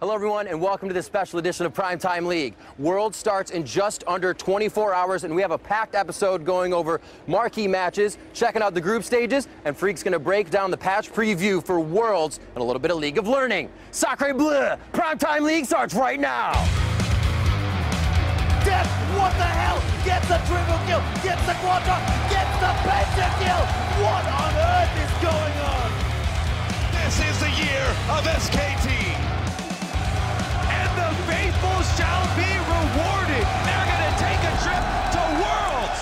Hello, everyone, and welcome to this special edition of Primetime League. World starts in just under 24 hours, and we have a packed episode going over marquee matches, checking out the group stages, and Freak's going to break down the patch preview for Worlds and a little bit of League of Learning. Sacre bleu! Primetime League starts right now! Death, what the hell? Gets a triple kill, gets the quadra, gets the pentakill! What on earth is going on? This is the year of SKT. The faithful shall be rewarded. They're going to take a trip to Worlds.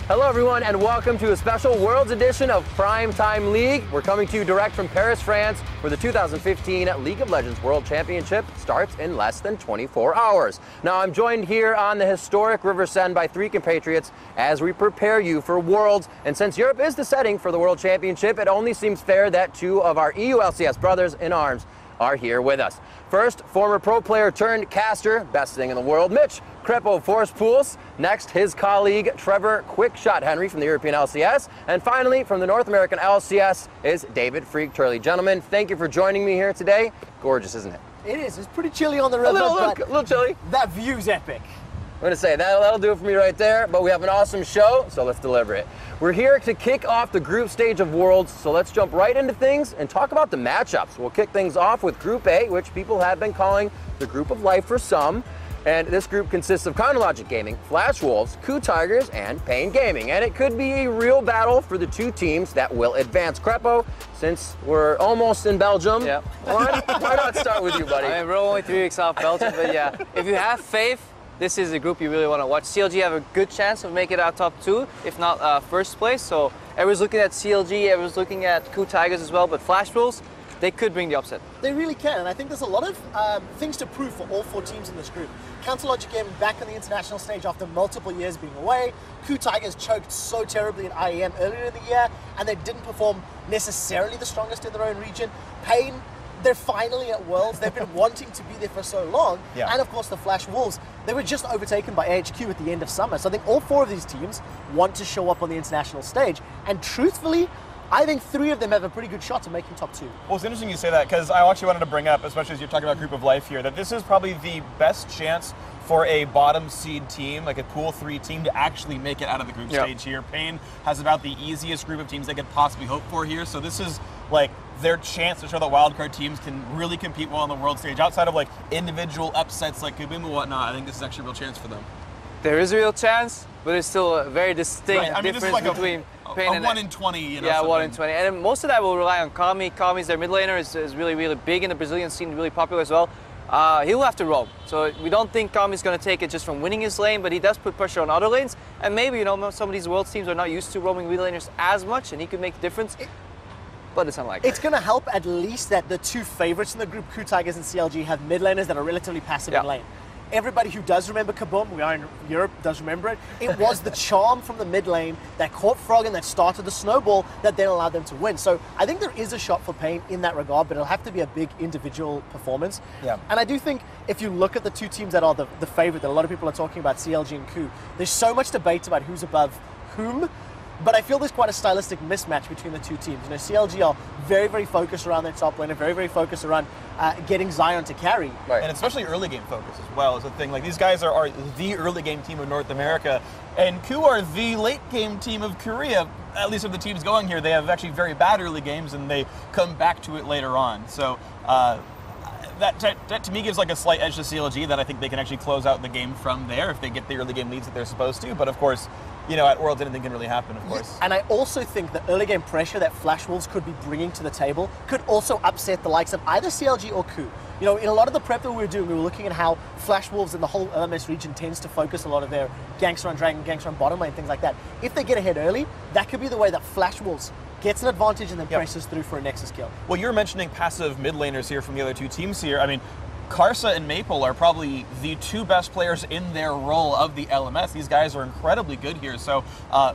Hello, everyone, and welcome to a special Worlds edition of Primetime League. We're coming to you direct from Paris, France, where the 2015 League of Legends World Championship starts in less than 24 hours. Now, I'm joined here on the historic River Seine by three compatriots as we prepare you for Worlds. And since Europe is the setting for the World Championship, it only seems fair that two of our EU LCS brothers in arms are here with us. First, former pro player turned caster, best thing in the world, Mitch Krepo Forspools. Next, his colleague Trevor Quickshot Henry from the European LCS. And finally, from the North American LCS is David Freak Turley. Gentlemen, thank you for joining me here today. Gorgeous, isn't it? It is. It's pretty chilly on the river. A little chilly. That view's epic. I'm going to say, that'll do it for me right there, but we have an awesome show, so let's deliver it. We're here to kick off the group stage of Worlds, so let's jump right into things and talk about the matchups. We'll kick things off with Group A, which people have been calling the Group of Life for some. And this group consists of Chronologic Gaming, Flash Wolves, KOO Tigers, and Pain Gaming. And it could be a real battle for the two teams that will advance. Krepo, since we're almost in Belgium, yeah. why not start with you, buddy? I mean, we're only 3 weeks off Belgium, but yeah, if you have faith, this is a group you really want to watch. CLG have a good chance of making it out top 2, if not first place. So everyone's looking at CLG, everyone's looking at KOO Tigers as well, but Flash Wolves, they could bring the upset. They really can, and I think there's a lot of things to prove for all 4 teams in this group. Counterlogic Gaming back on the international stage after multiple years being away. KOO Tigers choked so terribly in IEM earlier in the year, and they didn't perform necessarily the strongest in their own region. Pain, they're finally at Worlds. They've been wanting to be there for so long. Yeah. And of course the Flash Wolves, they were just overtaken by AHQ at the end of summer. So I think all 4 of these teams want to show up on the international stage. And truthfully, I think 3 of them have a pretty good shot of making top 2. Well, it's interesting you say that, because I actually wanted to bring up, especially as you're talking about Group of Life here, that this is probably the best chance for a bottom seed team, like a Pool 3 team, to actually make it out of the group stage here. Pain has about the easiest group of teams they could possibly hope for here, so this is like their chance to show that wildcard teams can really compete well on the world stage. Outside of like individual upsets like Kabum and whatnot, I think this is actually a real chance for them. There is a real chance, but it's still a very distinct difference like between Pain and 1 in 20, you know. Yeah, something. 1 in 20. And most of that will rely on Kami. Kami's their mid laner, is really, really big in the Brazilian scene, really popular as well. He'll have to roam. So we don't think Kami's going to take it just from winning his lane, but he does put pressure on other lanes. And maybe, you know, some of these Worlds teams are not used to roaming mid laners as much, and he could make a difference. But it's unlikely. It's going to help at least that the 2 favorites in the group, KOO Tigers and CLG, have mid laners that are relatively passive in lane. Everybody who does remember Kabum, we are in Europe, does remember it. It was the charm from the mid lane that caught Frog and that started the snowball that then allowed them to win. So I think there is a shot for Pain in that regard, but it'll have to be a big individual performance. Yeah. And I do think if you look at the 2 teams that are the favorite, that a lot of people are talking about, CLG and KOO, there's so much debate about who's above whom. But I feel there's quite a stylistic mismatch between the 2 teams. You know, CLG are very, very focused around their top lane and very, very focused around getting Zion to carry. Right. And especially early game focus as well is the thing. Like, these guys are the early game team of North America, and KOO are the late game team of Korea. At least of the teams going here, they have actually very bad early games and they come back to it later on. So that to me gives like a slight edge to CLG that I think they can actually close out the game from there if they get the early game leads that they're supposed to. But of course, you know, at Worlds, anything can really happen, of course. And I also think the early game pressure that Flash Wolves could be bringing to the table could also upset the likes of either CLG or KOO. You know, in a lot of the prep that we were doing, we were looking at how Flash Wolves and the whole LMS region tends to focus a lot of their ganks around Dragon, ganks around bottom lane, things like that. If they get ahead early, that could be the way that Flash Wolves gets an advantage and then presses through for a Nexus kill. Well, you're mentioning passive mid laners here from the other 2 teams here. I mean, Karsa and Maple are probably the 2 best players in their role of the LMS. These guys are incredibly good here. So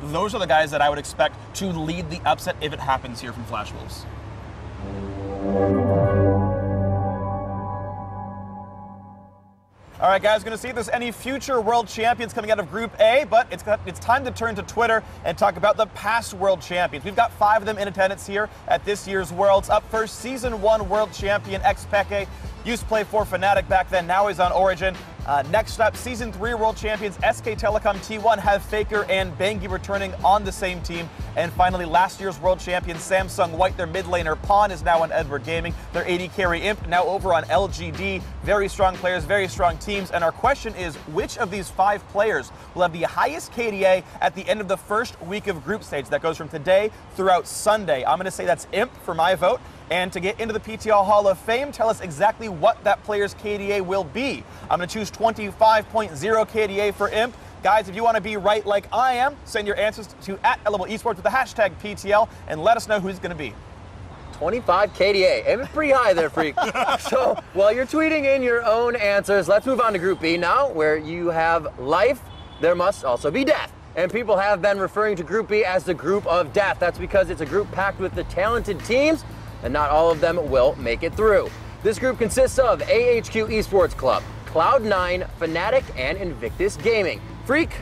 those are the guys that I would expect to lead the upset if it happens here from Flash Wolves. All right, right, guys, going to see if there's any future world champions coming out of Group A, but it's time to turn to Twitter and talk about the past world champions. We've got 5 of them in attendance here at this year's Worlds. Up first, Season 1 world champion Xpeke. Used to play for Fnatic back then, now he's on Origin. Next up, Season 3 world champions SK Telecom T1 have Faker and Bengi returning on the same team. And finally, last year's world champion Samsung White, their mid laner Pawn, is now on Edward Gaming. Their AD carry Imp now over on LGD. Very strong players, very strong teams. And our question is, which of these 5 players will have the highest KDA at the end of the first week of group stage? That goes from today throughout Sunday. I'm going to say that's Imp for my vote. And to get into the PTL Hall of Fame, tell us exactly what that player's KDA will be. I'm going to choose 25.0 KDA for Imp. Guys, if you want to be right like I am, send your answers to @LevelEsports with the hashtag PTL and let us know who's going to be. 25 KDA. It's pretty high there, Freak. So while you're tweeting in your own answers, let's move on to Group B now, where you have life, there must also be death. And people have been referring to Group B as the group of death. That's because it's a group packed with the talented teams, and not all of them will make it through. This group consists of AHQ Esports Club, Cloud9, Fnatic, and Invictus Gaming. Freak,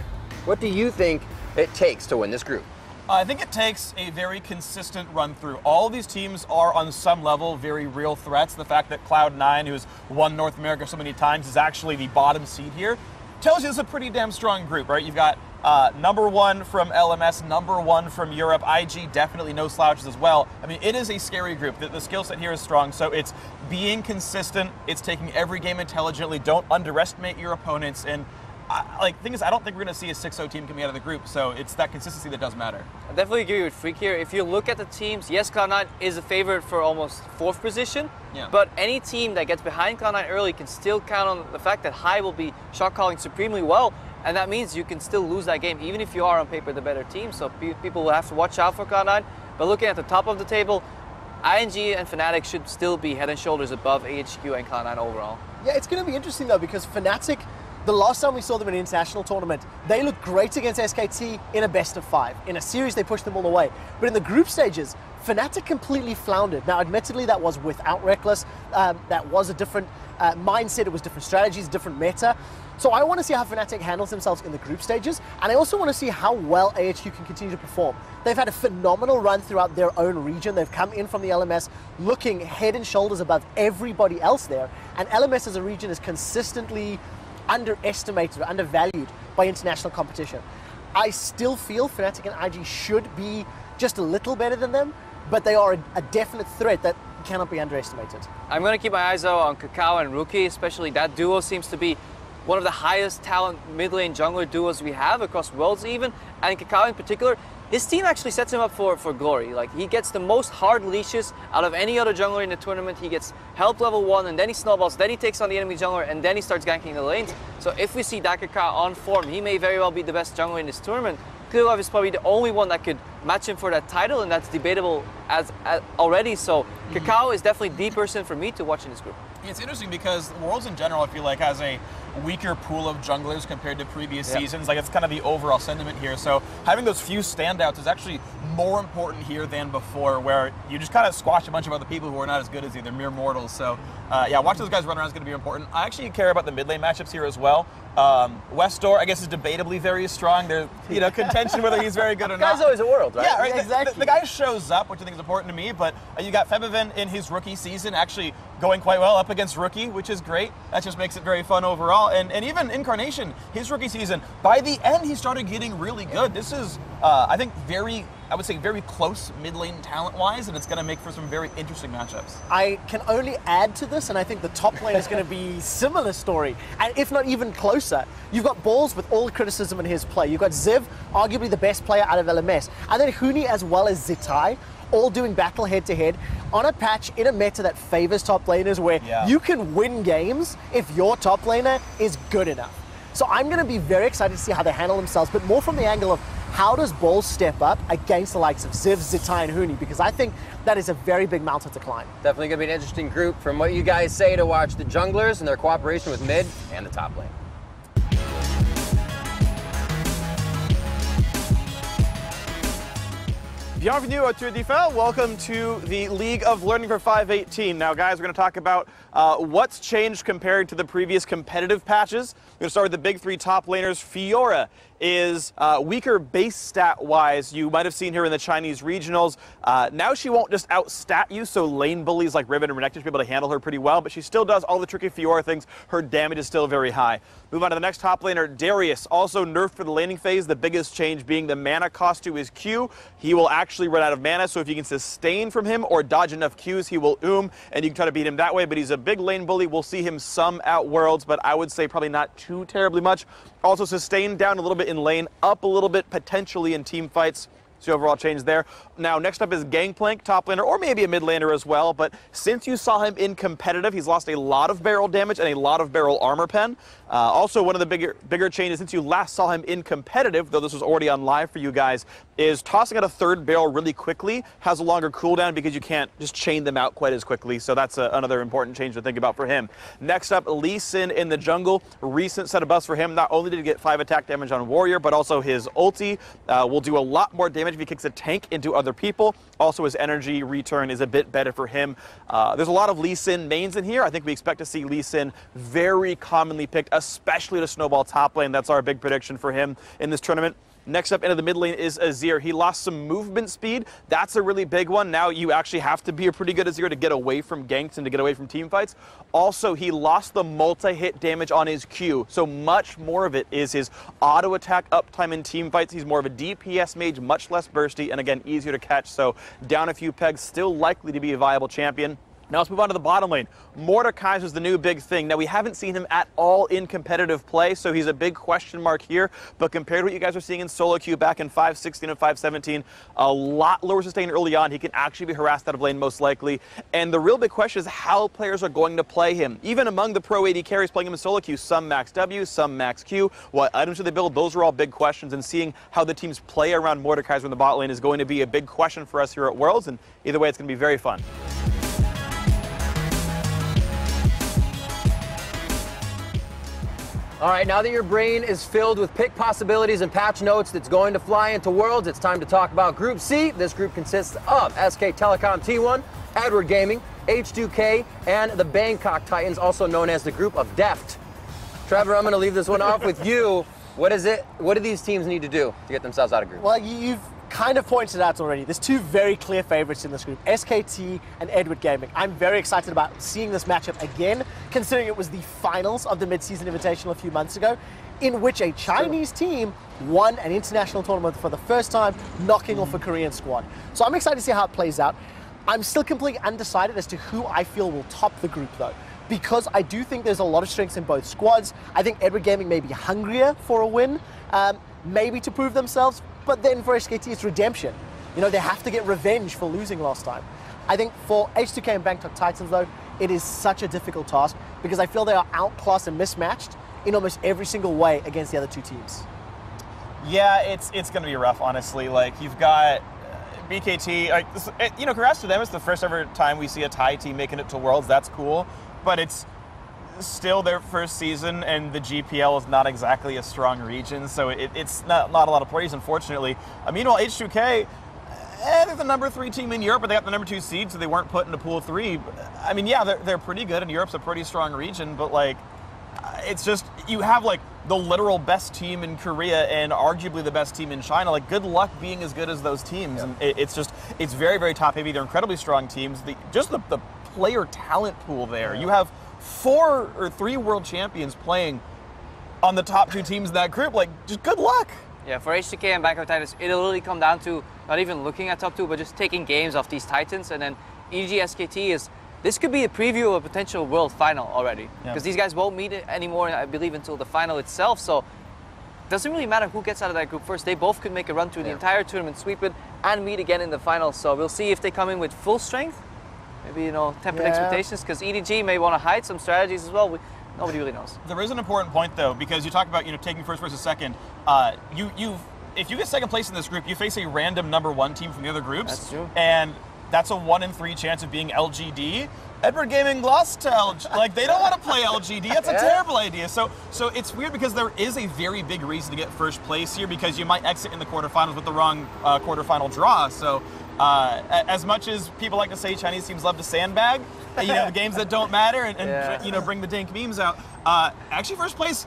what do you think it takes to win this group? I think it takes a very consistent run through. All of these teams are on some level very real threats. The fact that Cloud9, who's won North America so many times, is actually the bottom seed here tells you it's a pretty damn strong group, right? You've got #1 from LMS, #1 from Europe, IG, definitely no slouches as well. I mean, it is a scary group. The skill set here is strong, so it's being consistent, it's taking every game intelligently, don't underestimate your opponents, and thing is, I don't think we're going to see a 6-0 team coming out of the group, so it's that consistency that does matter. I definitely agree with Freak here. If you look at the teams, yes, Cloud9 is a favorite for almost 4th position, but any team that gets behind Cloud9 early can still count on the fact that High will be shot calling supremely well, and that means you can still lose that game, even if you are on paper the better team, so people will have to watch out for Cloud9. But looking at the top of the table, ING and Fnatic should still be head and shoulders above AHQ and Cloud9 overall. Yeah, it's going to be interesting though, because Fnatic, the last time we saw them in an international tournament, they looked great against SKT in a best of 5. In a series, they pushed them all the way. But in the group stages, Fnatic completely floundered. Now, admittedly, that was without Reckless. That was a different mindset. It was different strategies, different meta. So I want to see how Fnatic handles themselves in the group stages, and I also want to see how well AHQ can continue to perform. They've had a phenomenal run throughout their own region. They've come in from the LMS looking head and shoulders above everybody else there, and LMS as a region is consistently underestimated or undervalued by international competition. I still feel Fnatic and IG should be just a little better than them, but they are a definite threat that cannot be underestimated. I'm going to keep my eyes out on Kakao and Rookie, especially that duo seems to be one of the highest talent mid lane jungler duos we have across Worlds even, and Kakao in particular, his team actually sets him up for glory. Like, he gets the most hard leashes out of any other jungler in the tournament. He gets help level 1, and then he snowballs, then he takes on the enemy jungler, and then he starts ganking the lanes. So if we see that Kakao on form, he may very well be the best jungler in this tournament. Clearlove is probably the only one that could match him for that title, and that's debatable as already. So Kakao is definitely the person for me to watch in this group. It's interesting because Worlds in general, I feel like, has a weaker pool of junglers compared to previous seasons. Like, it's kind of the overall sentiment here. So having those few standouts is actually more important here than before, where you just kind of squash a bunch of other people who are not as good as you. They're mere mortals. So yeah, watching those guys run around is going to be important. I actually care about the mid lane matchups here as well. Westdoor, I guess, is debatably very strong. There's, contention whether he's very good or not. Guy's always a World, right? Yeah, right. Exactly. The guy shows up, which I think is important to me, but you got Febiven in his rookie season actually going quite well up against Rookie, which is great. That just makes it very fun overall. And even Incarnation, his rookie season, by the end, he started getting really good. This is, I think, very close mid lane talent-wise, and it's going to make for some very interesting matchups. I can only add to this, and I think the top lane is going to be similar story, and if not even closer. You've got Balls with all the criticism in his play. You've got Ziv, arguably the best player out of LMS, and then Huni as well as Zitai, all doing battle head-to-head on a patch in a meta that favors top laners, where you can win games if your top laner is good enough. So I'm going to be very excited to see how they handle themselves, but more from the angle of how does Balls step up against the likes of Ziv, Zitai, and Huni, because I think that is a very big mountain to climb. Definitely going to be an interesting group from what you guys say to watch the junglers and their cooperation with mid and the top lane. Bienvenue à Tour d'Eiffel. Welcome to the League of Learning for 518. Now, guys, we're going to talk about what's changed compared to the previous competitive patches. We're going to start with the big three top laners. Fiora is weaker base stat-wise. You might have seen her in the Chinese regionals. Now she won't just outstat you, so lane bullies like Riven and Renekton should be able to handle her pretty well, but she still does all the tricky Fiora things. Her damage is still very high. Move on to the next top laner, Darius, also nerfed for the laning phase, the biggest change being the mana cost to his Q. He will actually run out of mana, so if you can sustain from him or dodge enough Qs, he will and you can try to beat him that way, but he's a big lane bully. We'll see him some at Worlds, but I would say probably not too terribly much. Also sustain down a little bit in lane, up a little bit potentially in team fights. So overall change there. Now next up is Gangplank, top laner, or maybe a mid laner as well, but since you saw him in competitive, he's lost a lot of barrel damage and a lot of barrel armor pen. Also, one of the bigger changes since you last saw him in competitive, though this was already on live for you guys, is tossing out a third barrel really quickly has a longer cooldown because you can't just chain them out quite as quickly, so that's another important change to think about for him. Next up, Lee Sin in the jungle. Recent set of buffs for him. Not only did he get 5 attack damage on Warrior, but also his ulti will do a lot more damage if he kicks a tank into other people. Also, his energy return is a bit better for him. There's a lot of Lee Sin mains in here. I think we expect to see Lee Sin very commonly picked, especially to snowball top lane. That's our big prediction for him in this tournament. Next up into the mid lane is Azir. He lost some movement speed. That's a really big one. Now you actually have to be a pretty good Azir to get away from ganks and to get away from team fights. Also, he lost the multi-hit damage on his Q. So much more of it is his auto attack uptime in team fights. He's more of a DPS mage, much less bursty, and again, easier to catch. So down a few pegs, still likely to be a viable champion. Now let's move on to the bottom lane. Mordekaiser's the new big thing. Now we haven't seen him at all in competitive play, so he's a big question mark here. But compared to what you guys are seeing in solo queue back in 5.16 and 5.17, a lot lower sustain early on. He can actually be harassed out of lane most likely. And the real big question is how players are going to play him. Even among the pro AD carries playing him in solo queue, some max W, some max Q. What items do they build? Those are all big questions. And seeing how the teams play around Mordekaiser in the bot lane is going to be a big question for us here at Worlds. And either way, it's going to be very fun. All right, now that your brain is filled with pick possibilities and patch notes that's going to fly into Worlds, it's time to talk about Group C. This group consists of SK Telecom T1, Edward Gaming, H2K, and the Bangkok Titans, also known as the Group of Deft. Trevor, I'm going to leave this one off with you. What do these teams need to do to get themselves out of group? Well, you've kind of pointed out already. There's two very clear favorites in this group, SKT and Edward Gaming. I'm very excited about seeing this matchup again, considering it was the finals of the mid-season invitational a few months ago, in which a Chinese team won an international tournament for the first time, knocking off a Korean squad. So I'm excited to see how it plays out. I'm still completely undecided as to who I feel will top the group, though, because I do think there's a lot of strengths in both squads. I think Edward Gaming may be hungrier for a win, maybe to prove themselves, but then for SKT, it's redemption. You know, they have to get revenge for losing last time. I think for H2K and Bangkok Titans, though, it is such a difficult task because I feel they are outclassed and mismatched in almost every single way against the other two teams. Yeah, it's going to be rough, honestly. Like, you've got BKT, like, you know, congrats to them. It's the first ever time we see a Thai team making it to Worlds. That's cool. But it's still their first season, and the GPL is not exactly a strong region, so it's not a lot of players, unfortunately. Meanwhile, H2K, they're the number 3 team in Europe, but they got the number 2 seed, so they weren't put into Pool 3. I mean, yeah, they're pretty good, and Europe's a pretty strong region, but, like, it's just, you have, like, the literal best team in Korea and arguably the best team in China. Like, good luck being as good as those teams. Yeah. And it's very, very top-heavy. They're incredibly strong teams. Just the player talent pool there. Yeah. You have 4 or 3 world champions playing on the top 2 teams in that group. Like, just good luck. Yeah, for H2K and Bangkok Titans, it'll really come down to not even looking at top 2, but just taking games off these Titans. And then EG SKT this could be a preview of a potential world final already. Because these guys won't meet anymore, I believe, until the final itself. So it doesn't really matter who gets out of that group first. They both could make a run through the entire tournament, sweep it, and meet again in the final. So we'll see if they come in with full strength. Maybe, you know, temper expectations, because EDG may want to hide some strategies as well. Nobody really knows. There is an important point, though, because you talk about, you know, taking first versus second. If you get second place in this group, you face a random number 1 team from the other groups. That's true. And that's a 1 in 3 chance of being LGD. Edward Gaming lost to LG. Like, they don't want to play LGD. That's a terrible idea. So it's weird because there is a very big reason to get first place here because you might exit in the quarterfinals with the wrong quarterfinal draw. So as much as people like to say Chinese teams love to sandbag, you know, the games that don't matter and you know, bring the dank memes out, actually first place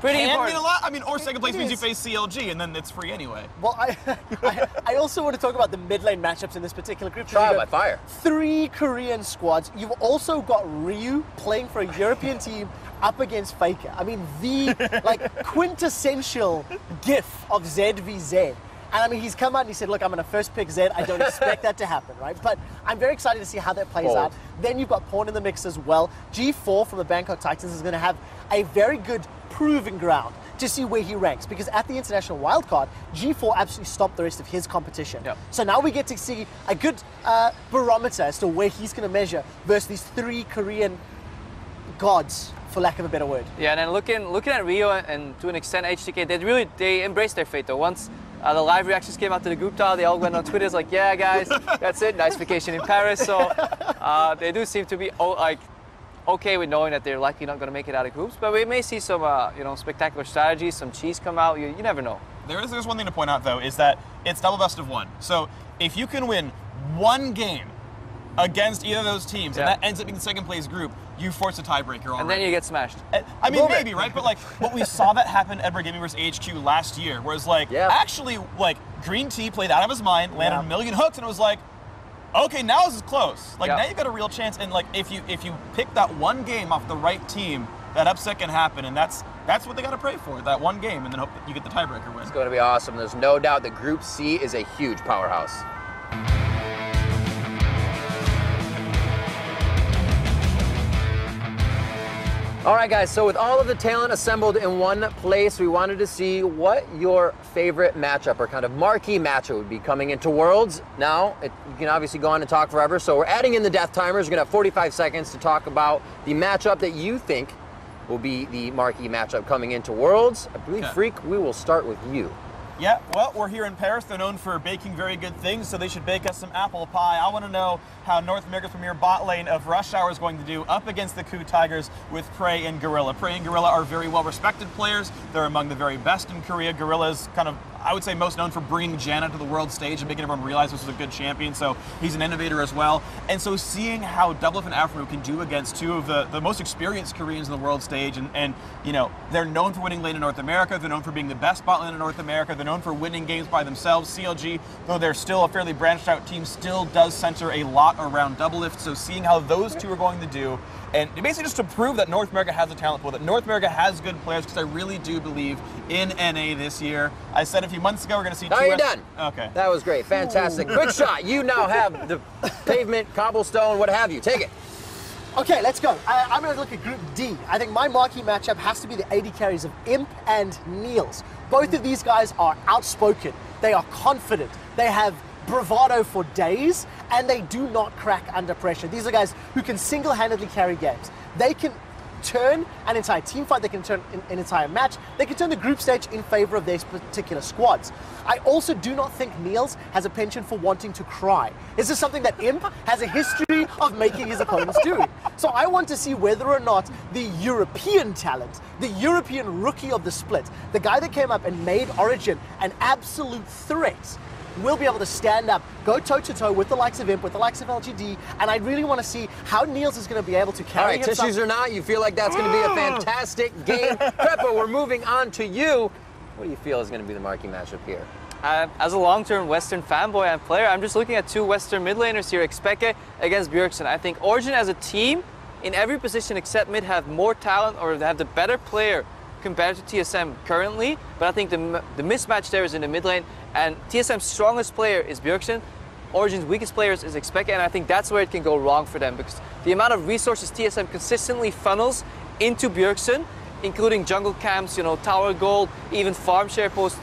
pretty can important. mean a lot. I mean, or second place means you face CLG, and then it's free anyway. Well, I also want to talk about the mid lane matchups in this particular group. Trial by fire. 3 Korean squads. You've also got Ryu playing for a European team up against Faker. I mean, the like quintessential gif of ZvZ. And I mean, he's come out and he said, look, I'm going to first pick Zed. I don't expect that to happen, right? But I'm very excited to see how that plays out. Then you've got Pawn in the mix as well. G4 from the Bangkok Titans is going to have a very good proving ground to see where he ranks. Because at the international wildcard, G4 absolutely stopped the rest of his competition. Yep. So now we get to see a good barometer as to where he's going to measure versus these 3 Korean gods, for lack of a better word. Yeah, and then looking at Rio and to an extent HTK, they embraced their fate though. Once the live reactions came out to the group tile, they all went on Twitter, like, yeah guys, that's it, nice vacation in Paris. So they do seem to be okay with knowing that they're likely not going to make it out of groups, but we may see some you know, spectacular strategies, some cheese come out. You never know. There's one thing to point out though, is that it's double best of 1. So if you can win 1 game against either of those teams, and that ends up being the second place group, you force a tiebreaker already. And then you get smashed. I mean, maybe, right? But like, what we saw that happen at Edward Gaming versus HQ last year, whereas like, actually, like, Green Tea played out of his mind, landed a million hooks, and it was like, okay, now this is close. Like, now you've got a real chance, and like, if you pick that 1 game off the right team, that upset can happen, and that's what they got to pray for, that 1 game, and then hope that you get the tiebreaker win. It's going to be awesome. There's no doubt that Group C is a huge powerhouse. All right, guys, so with all of the talent assembled in one place, we wanted to see what your favorite matchup or kind of marquee matchup would be coming into Worlds. Now, you can obviously go on and talk forever, so we're adding in the death timers. We're going to have 45 seconds to talk about the matchup that you think will be the marquee matchup coming into Worlds. I believe, Freak, we will start with you. Yeah, well, we're here in Paris. They're known for baking very good things, so they should bake us some apple pie. I want to know how North America's premier bot lane of Rush Hour is going to do up against the KOO Tigers with Prey and Gorilla. Prey and Gorilla are very well-respected players. They're among the very best in Korea. Gorilla is kind of, I would say, most known for bringing Janna to the world stage and making everyone realize this is a good champion, so he's an innovator as well. And so seeing how Doublelift and Afro can do against 2 of the most experienced Koreans in the world stage, and you know, they're known for winning lane in North America, they're known for being the best bot lane in North America, they're known for winning games by themselves. CLG, though they're still a fairly branched out team, still does center a lot around Doublelift, so seeing how those 2 are going to do, and basically just to prove that North America has a talent pool, that North America has good players, because I really do believe in NA this year. I said a few months ago we're going to see 2. Oh, you're done. Okay. That was great. Fantastic. Quick shot. You now have the pavement, cobblestone, what have you. Take it. Okay, let's go. I'm going to look at Group D. I think my marquee matchup has to be the AD carries of Imp and Niels. Both of these guys are outspoken. They are confident. They have bravado for days, and they do not crack under pressure. These are guys who can single-handedly carry games. They can turn an entire team fight, they can turn an entire match, they can turn the group stage in favor of their particular squads. I also do not think Niels has a penchant for wanting to cry. This is something that Imp has a history of making his opponents do. So I want to see whether or not the European talent, the European rookie of the split, the guy that came up and made Origin an absolute threat, will be able to stand up, go toe-to-toe with the likes of Imp, with the likes of LGD, and I really want to see how Niels is going to be able to carry himself. All right, tissues or not, you feel like that's going to be a fantastic game. Preppa, we're moving on to you. What do you feel is going to be the marquee matchup here? As a long-term Western fanboy and player, I'm just looking at 2 Western mid laners here, Xpeke against Bjergsen. I think Origin as a team, in every position except mid, have more talent or have the better player compared to TSM currently, but I think the mismatch there is in the mid lane, and TSM's strongest player is Bjergsen, Origin's weakest player is Xpeke, and I think that's where it can go wrong for them, because the amount of resources TSM consistently funnels into Bjergsen, including jungle camps, you know, tower gold, even farm share post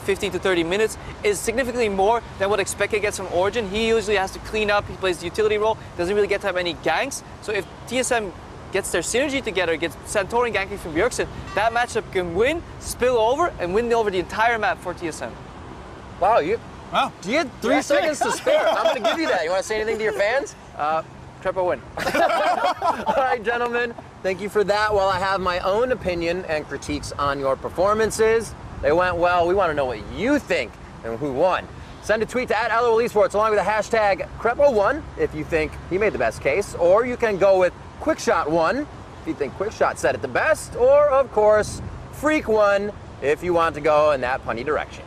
15 to 30 minutes, is significantly more than what Xpeke gets from Origin. He usually has to clean up, he plays the utility role, doesn't really get to have any ganks, so if TSM gets their synergy together, gets Santorin ganking from Bjergsen, that matchup can win, spill over, and win over the entire map for TSM. Wow, Wow. you had 3 seconds to spare. I'm going to give you that. You want to say anything to your fans? Crepa win. All right, gentlemen, thank you for that. While I have my own opinion and critiques on your performances, they went well. We want to know what you think and who won. Send a tweet to @LOL Esports along with the hashtag Crepa1 if you think he made the best case, or you can go with QuickShot1 if you think QuickShot said it the best, or of course, Freak1 if you want to go in that punny direction.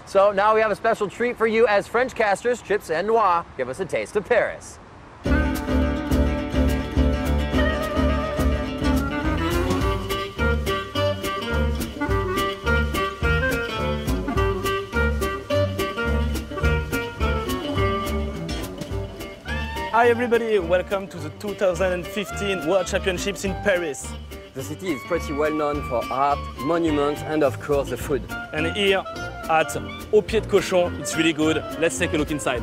So now we have a special treat for you as French casters Chips and Noir give us a taste of Paris. Hi everybody, welcome to the 2015 World Championships in Paris. The city is pretty well known for art, monuments, and of course the food. And here at Au Pied de Cochon, it's really good. Let's take a look inside.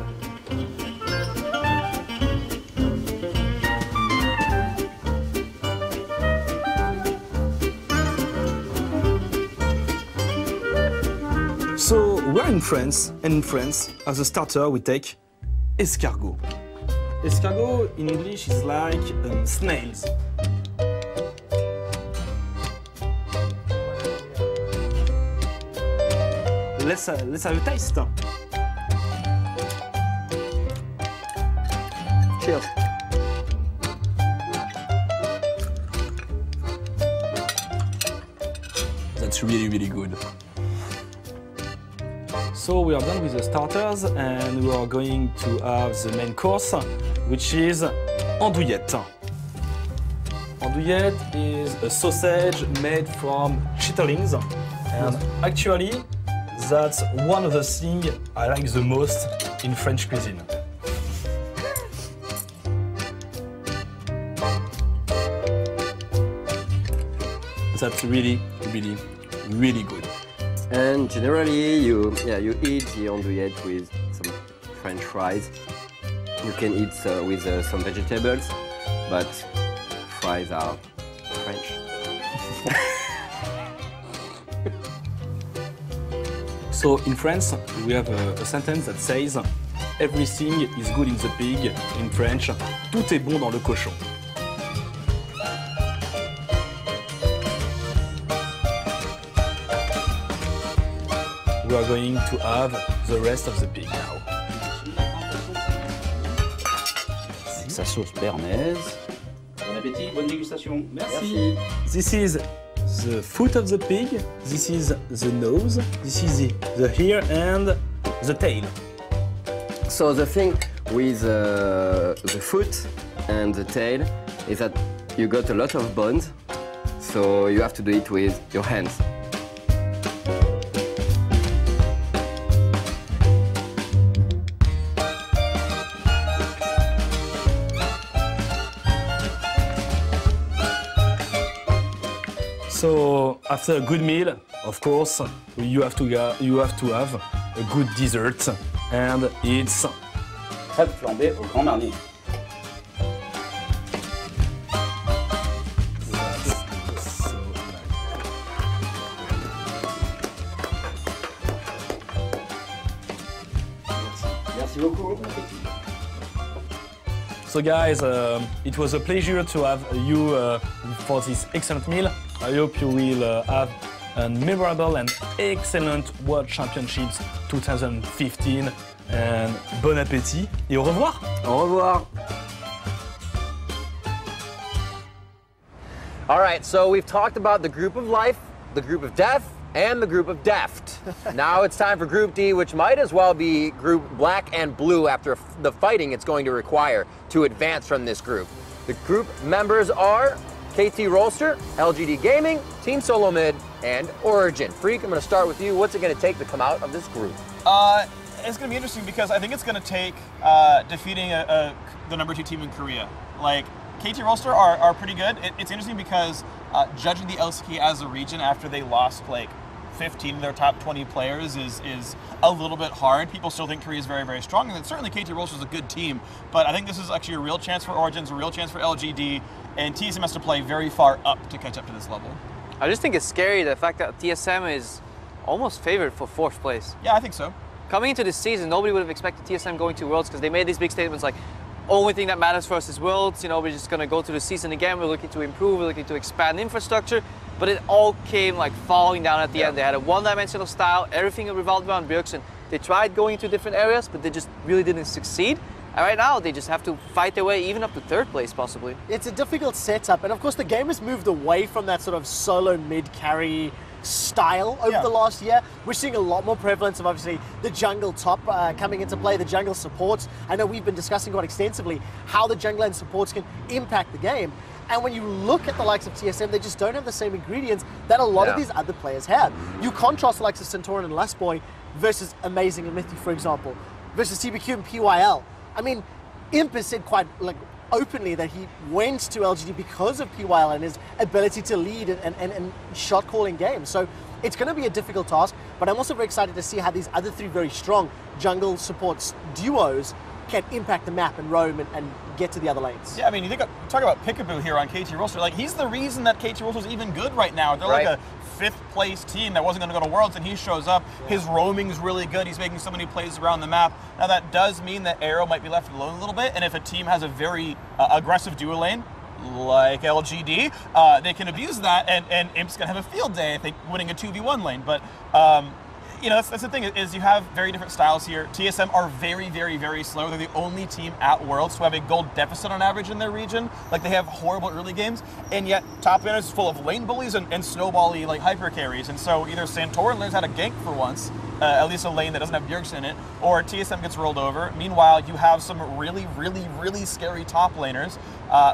So we're in France, and in France, as a starter, we take escargot. Escargot in English is like snails. Let's have a taste. Cheers. That's really, really good. So we are done with the starters and we are going to have the main course, which is andouillette. Andouillette is a sausage made from chitterlings, and actually that's one of the things I like the most in French cuisine. That's really, really, really good. And generally, you eat the andouillette with some French fries. You can eat with some vegetables, but fries are French. So in France, we have a sentence that says everything is good in the pig. In French, tout est bon dans le cochon. We are going to have the rest of the pig now. Sa sauce béarnaise. Bon appétit, bonne dégustation. Merci. This is the foot of the pig, this is the nose, this is the ear and the tail. So the thing with the foot and the tail is that you got a lot of bones, so you have to do it with your hands. So after a good meal, of course, you have to have a good dessert, and it's Crêpes flambées au Grand Marnier. Merci beaucoup. Bon appétit. So guys, it was a pleasure to have you for this excellent meal. I hope you will have a memorable and excellent World Championships 2015. And bon appétit et au revoir. Au revoir. All right, so we've talked about the group of life, the group of death, and the group of deft. Now it's time for Group D, which might as well be Group Black and Blue after the fighting it's going to require to advance from this group. The group members are KT Rolster, LGD Gaming, Team Solo Mid, and Origin. Freak, I'm going to start with you. What's it going to take to come out of this group? It's going to be interesting because I think it's going to take defeating the number 2 team in Korea. Like, KT Rolster are pretty good. It's interesting because judging the LCK as a region after they lost like 15 of their top 20 players is a little bit hard. People still think Korea is very, very strong, and certainly KT Rolster is a good team. But I think this is actually a real chance for Origins, a real chance for LGD, and TSM has to play very far up to catch up to this level. I just think it's scary the fact that TSM is almost favored for 4th place. Yeah, I think so. Coming into this season, nobody would have expected TSM going to Worlds because they made these big statements like, only thing that matters for us is Worlds. You know, we're just going to go through the season again. We're looking to improve. We're looking to expand infrastructure. But it all came like falling down at the end. They had a one-dimensional style. Everything revolved around Bjergsen. They tried going into different areas, but they just really didn't succeed. And right now, they just have to fight their way even up to 3rd place, possibly. It's a difficult setup. And of course, the game has moved away from that sort of solo mid-carry style over the last year. We're seeing a lot more prevalence of obviously the jungle top coming into play, the jungle supports. I know we've been discussing quite extensively how the jungle and supports can impact the game. And when you look at the likes of TSM, they just don't have the same ingredients that a lot of these other players have. You contrast the likes of Santorin and Lustboy versus Amazing and Mithy, for example, versus TBQ and PYL. I mean, Imp has said quite openly that he went to LGD because of PYL and his ability to lead and shot calling games. So it's going to be a difficult task, but I'm also very excited to see how these other 3 very strong jungle supports duos can impact the map and roam and get to the other lanes. Yeah, I mean, talk about Pickaboo here on KT Rolster. Like, he's the reason that KT Rolster is even good right now. They're like a 5th place team that wasn't going to go to Worlds, and he shows up. His roaming's really good. He's making so many plays around the map. Now, that does mean that Aero might be left alone a little bit, and if a team has a very aggressive duo lane, like LGD, they can abuse that, and Imp's going to have a field day, I think, winning a 2v1 lane. But you know, that's the thing, is you have very different styles here. TSM are very, very, very slow. They're the only team at Worlds to have a gold deficit on average in their region. Like, they have horrible early games, and yet top laners is full of lane bullies and snowball-y, like, hyper carries. And so either Santorin learns how to gank for once, at least a lane that doesn't have Bjergsen in it, or TSM gets rolled over. Meanwhile, you have some really, really, really scary top laners,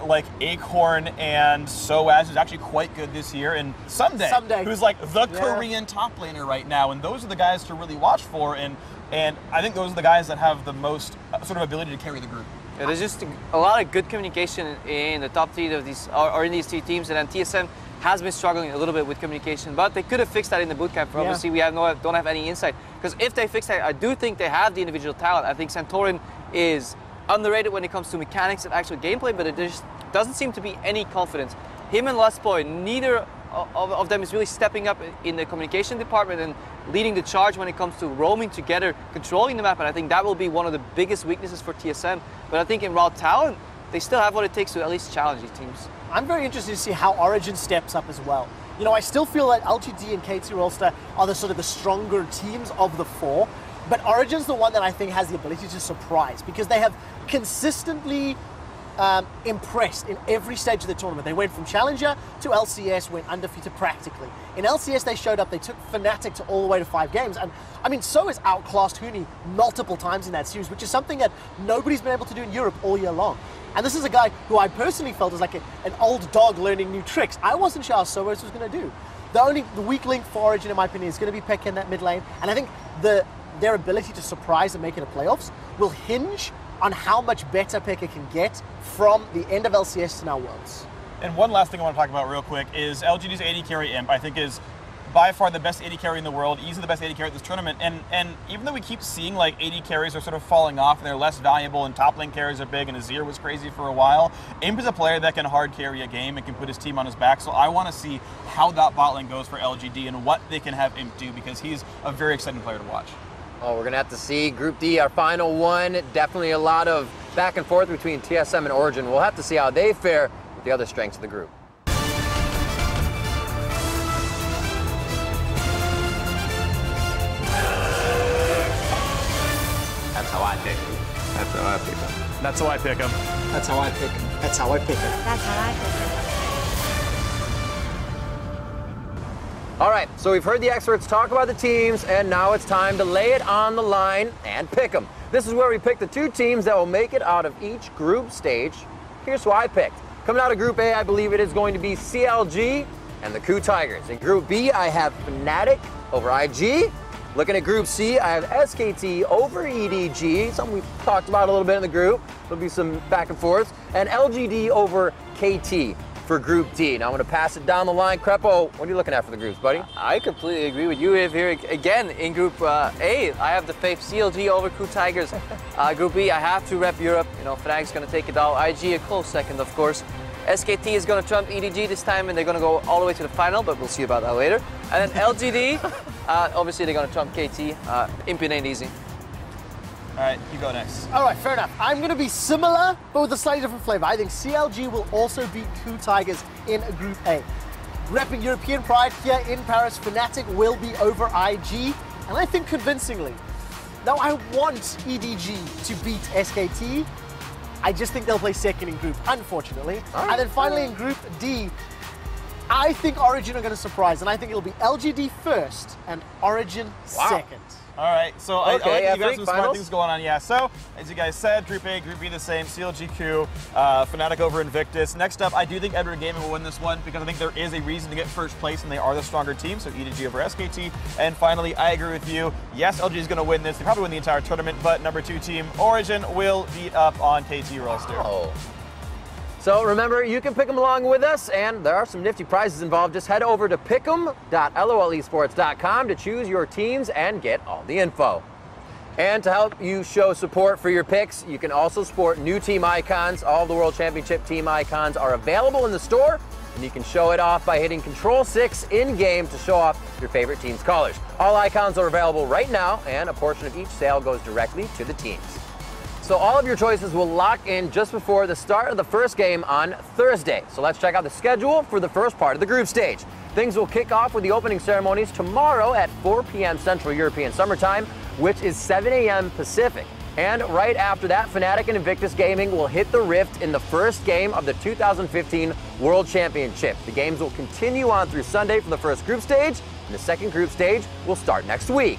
like Acorn and Soaz, who's actually quite good this year, and Someday. Who's like the Korean top laner right now. And those are the guys to really watch for, and I think those are the guys that have the most sort of ability to carry the group. Yeah, there's just a lot of good communication in the top 3 of these, or in these 3 teams, and then TSM has been struggling a little bit with communication, but they could have fixed that in the bootcamp. Obviously, we don't have any insight, because if they fix that, I do think they have the individual talent. I think Santorin is underrated when it comes to mechanics and actual gameplay, but it just doesn't seem to be any confidence. Him and Lustboy, neither of them is really stepping up in the communication department and leading the charge when it comes to roaming together, controlling the map, and I think that will be one of the biggest weaknesses for TSM. But I think in raw talent, they still have what it takes to at least challenge these teams. I'm very interested to see how Origin steps up as well. You know, I still feel that LGD and KT Rolster are the sort of the stronger teams of the 4, but Origin's the one that I think has the ability to surprise, because they have consistently impressed in every stage of the tournament. They went from Challenger to LCS, went undefeated practically. In LCS, they showed up, they took Fnatic to all the way to 5 games. And I mean, so has outclassed Huni multiple times in that series, which is something that nobody's been able to do in Europe all year long. And this is a guy who I personally felt was like an old dog learning new tricks. I wasn't sure how Soaz was going to do. The weak link for Origin, in my opinion, is going to be Pekka in that mid lane. And I think their ability to surprise and make it to playoffs will hinge on how much better Pekka can get from the end of LCS to now Worlds. And one last thing I want to talk about real quick is LGD's AD carry Imp, I think, is by far the best AD carry in the world, easily the best AD carry at this tournament. And even though we keep seeing like AD carries are sort of falling off and they're less valuable and top lane carries are big and Azir was crazy for a while, Imp is a player that can hard carry a game and can put his team on his back. So I want to see how that bot lane goes for LGD and what they can have Imp do, because he's a very exciting player to watch. Oh, we're going to have to see. Group D, our final one. Definitely a lot of back and forth between TSM and Origin. We'll have to see how they fare with the other strengths of the group. That's how I pick him. That's how I pick him. That's how I pick him. That's how I pick him. That's how I pick him. That's how I pick him. All right, so we've heard the experts talk about the teams, and now it's time to lay it on the line and pick them. This is where we pick the 2 teams that will make it out of each group stage. Here's who I picked. Coming out of Group A, I believe it is going to be CLG and the KOO Tigers. In Group B, I have Fnatic over IG. Looking at Group C, I have SKT over EDG, something we've talked about a little bit in the group. There'll be some back and forth. And LGD over KT for Group D. Now I'm going to pass it down the line. Crepo, what are you looking at for the groups, buddy? I completely agree with you here. Again, in Group A, I have the faith CLG over KOO Tigers. Group B, I have to rep Europe. You know, Fnatic's going to take it all. IG a close second, of course. SKT is going to trump EDG this time, and they're going to go all the way to the final, but we'll see about that later. And then LGD, obviously they're going to trump KT. Impin ain't easy. All right, you go next. All right, fair enough. I'm going to be similar, but with a slightly different flavor. I think CLG will also beat Coup Tigers in Group A. Repping European pride here in Paris, Fnatic will be over IG, and I think convincingly. Now, I want EDG to beat SKT. I just think they'll play second in Group, unfortunately. Right. And then finally in Group D, I think Origin are going to surprise, and I think it'll be LGD first and Origin second. All right, so okay, I like you got some smart things going on. Yeah, so as you guys said, Group A, Group B the same, CLG Coup, Fnatic over Invictus. Next up, I do think Edward Gaming will win this one because I think there is a reason to get first place and they are the stronger team, so EDG over SKT. And finally, I agree with you. Yes, LG is going to win this. They probably win the entire tournament, but number 2 team, Origin, will beat up on KT Rolster. Oh. So remember, you can pick them along with us, and there are some nifty prizes involved. Just head over to pick'em.lolesports.com to choose your teams and get all the info. And to help you show support for your picks, you can also sport new team icons. All of the World Championship team icons are available in the store, and you can show it off by hitting Control-6 in-game to show off your favorite team's colors. All icons are available right now, and a portion of each sale goes directly to the teams. So all of your choices will lock in just before the start of the first game on Thursday. So let's check out the schedule for the first part of the group stage. Things will kick off with the opening ceremonies tomorrow at 4 p.m. Central European Summer Time, which is 7 a.m. Pacific. And right after that, Fnatic and Invictus Gaming will hit the Rift in the first game of the 2015 World Championship. The games will continue on through Sunday for the first group stage, and the second group stage will start next week.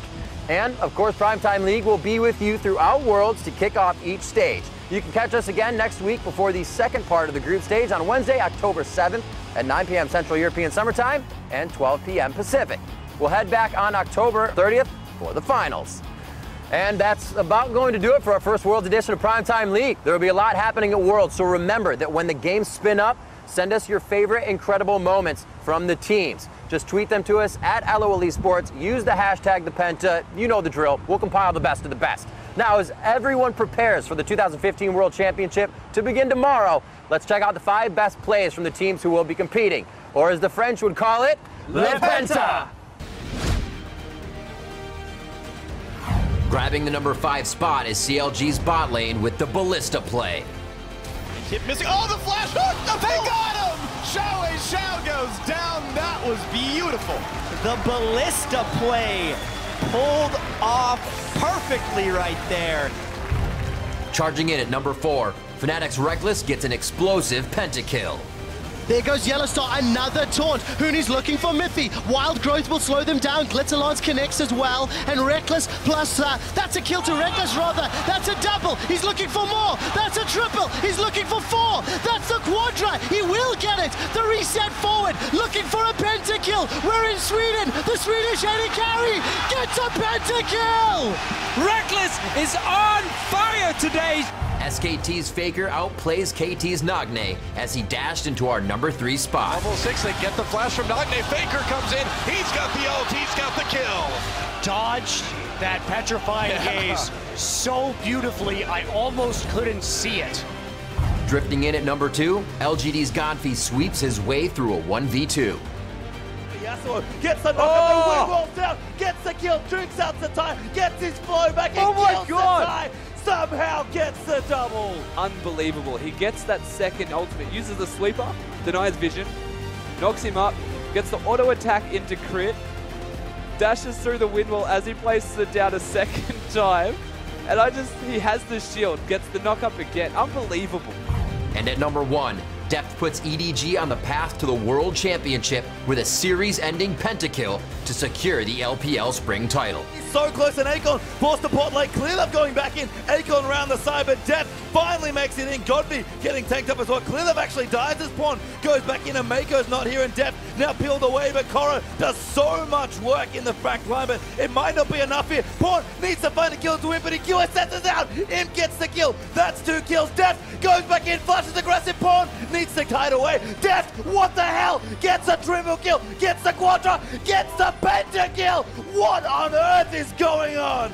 And, of course, Primetime League will be with you throughout Worlds to kick off each stage. You can catch us again next week before the second part of the group stage on Wednesday, October 7th at 9 p.m. Central European Summer Time and 12 p.m. Pacific. We'll head back on October 30th for the finals. And that's about going to do it for our first Worlds edition of Primetime League. There will be a lot happening at Worlds, so remember that when the games spin up, send us your favorite incredible moments from the teams. Just tweet them to us at LOL Esports. Use the hashtag #ThePenta. You know the drill. We'll compile the best of the best. Now, as everyone prepares for the 2015 World Championship to begin tomorrow, let's check out the 5 best plays from the teams who will be competing. Or as the French would call it, Le Penta! Grabbing the number 5 spot is CLG's bot lane with the Ballista play. Keep missing. Oh, the flash hook! They got him! Xiao goes down. That was beautiful. The Ballista play pulled off perfectly right there. Charging in at number 4, Fnatic's Rekkles gets an explosive pentakill. There goes Yellowstar, another taunt. Huni's looking for Miffy. Wild Growth will slow them down. Glitterlance connects as well. And Rekkles plus, that's a kill to Rekkles rather. That's a double. He's looking for more. That's a triple. He's looking for 4. That's the quadra. He will get it. The reset forward. Looking for a pentakill. We're in Sweden. The Swedish AD carry gets a pentakill. Rekkles is on fire today. SKT's Faker outplays KT's Nagne as he dashed into our number 3 spot. Level 6, they get the flash from Nagne. Faker comes in. He's got the ult. He's got the kill. Dodged that petrifying gaze so beautifully, I almost couldn't see it. Drifting in at number 2, LGD's Gonfi sweeps his way through a 1v2. Yasuo gets the knock, rolls down, gets the kill, drinks out the tie, gets his flow back, and kills the tie. Somehow gets the double. Unbelievable. He gets that second ultimate, uses the sleeper, denies vision, knocks him up, gets the auto attack into crit, dashes through the wind wall as he places it down a second time, and he has the shield, gets the knock up again. Unbelievable. And at number 1, Deft puts EDG on the path to the World Championship with a series-ending pentakill to secure the LPL Spring title. He's so close, and Akon forced the pot lane. Clearlove going back in. Akon around the side, but Deft finally makes it in. Godby getting tanked up as well. Clearlove actually dies as Pawn goes back in, and Mako's not here, and Deft now peeled away, but Korra does so much work in the back line, but it might not be enough here. Pawn needs to find a kill to win, but he QSS's out. Imp gets the kill. That's 2 kills. Deft goes back in, flashes aggressive. Pawn needs to kite away. Deft, what the hell? Gets a triple kill, gets the quadra, gets the pentakill. What on earth is going on?